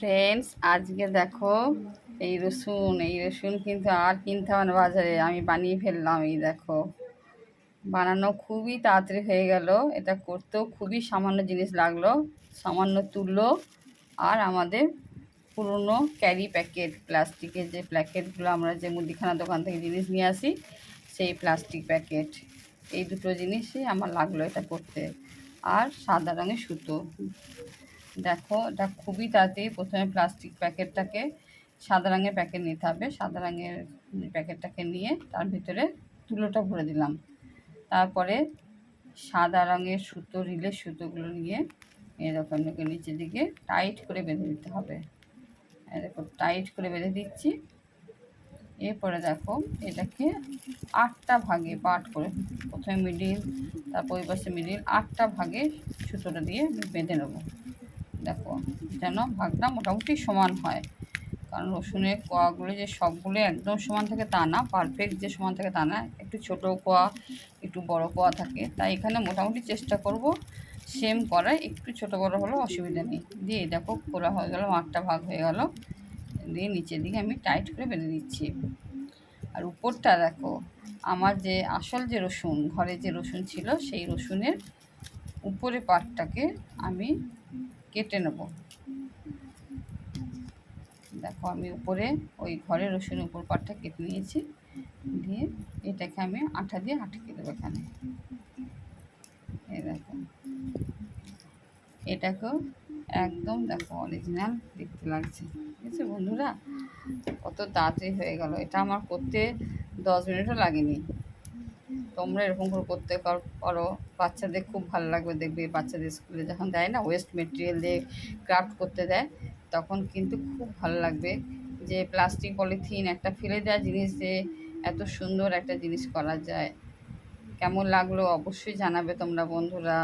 Friends, আজকে দেখো এই রসুন কিন্তু আর কিনতে হবে না বাজারে। আমি বানিয়ে ফেললাম। এই দেখো, বানানো খুবই তাড়াতাড়ি হয়ে গেল। এটা করতেও খুবই সামান্য জিনিস লাগলো, সামান্য তুলো আর আমাদের পুরনো ক্যারি প্যাকেট, প্লাস্টিকের যে প্যাকেটগুলো আমরা যে মুদিখানা দোকান থেকে জিনিস নিয়ে আসি, সেই প্লাস্টিক প্যাকেট। এই দুটো জিনিসই আমার লাগলো এটা করতে। আর সাদা রঙের সুতো। দেখো, এটা খুবই তাড়াতাড়ি। প্রথমে প্লাস্টিক প্যাকেটটাকে, সাদা রঙের প্যাকেট নিতে হবে। সাদা রঙের প্যাকেটটাকে নিয়ে তার ভিতরে তুলোটা ভরে দিলাম। তারপরে সাদা রঙের সুতো, রিলের সুতোগুলো নিয়ে এরকম নিচের দিকে টাইট করে বেঁধে দিতে হবে। এরকম টাইট করে বেঁধে দিচ্ছি। এরপরে দেখো, এটাকে 8টা ভাগে পার্ট করে, প্রথমে মিডিল, তারপর ওই পাশে মিডিল, 8টা ভাগে সুতোটা দিয়ে বেঁধে নেবো। দেখো, যেন ভাগটা মোটামুটি সমান হয়, কারণ রসুনের কোয়াগুলো যে সবগুলো একদম সমান থাকে তা না, পারফেক্ট যে সমান থাকে তা না, একটু ছোটো কোয়া, একটু বড় কোয়া থাকে। তাই এখানে মোটামুটি চেষ্টা করব সেম করার, একটু ছোটো বড়ো হলেও অসুবিধা নেই। দিয়ে দেখো, খোলা হয়ে গেল, 8টা ভাগ হয়ে গেল। দিয়ে নিচের দিকে আমি টাইট করে বেঁধে দিচ্ছি। আর উপরটা দেখো, আমার যে আসল যে রসুন, ঘরে যে রসুন ছিল, সেই রসুনের উপরের পাটটাকে আমি কেটে নেব। দেখো, আমি উপরে ওই ঘরের রসুনের উপর পাটটা কেটে নিয়েছি। দিয়ে এটাকে আমি আঠা দিয়ে আটকে দেবো এখানে। এই দেখো, এটাকেও একদম দেখো অরিজিনাল দেখতে লাগছে। ঠিক আছে বন্ধুরা, কত তাড়াতাড়ি হয়ে গেল। এটা আমার করতে 10 মিনিটও লাগেনি। তোমরা এরকম করে করতে পারো, বাচ্চাদের খুব ভালো লাগবে। দেখবে বাচ্চাদের স্কুলে যখন দেয় না, ওয়েস্ট মেটেরিয়াল দিয়ে ক্রাফট করতে দেয়, তখন কিন্তু খুব ভালো লাগবে যে প্লাস্টিক পলিথিন একটা ফেলে দেওয়া জিনিস দিয়ে এত সুন্দর একটা জিনিস করা যায়। কেমন লাগলো অবশ্যই জানাবে তোমরা বন্ধুরা।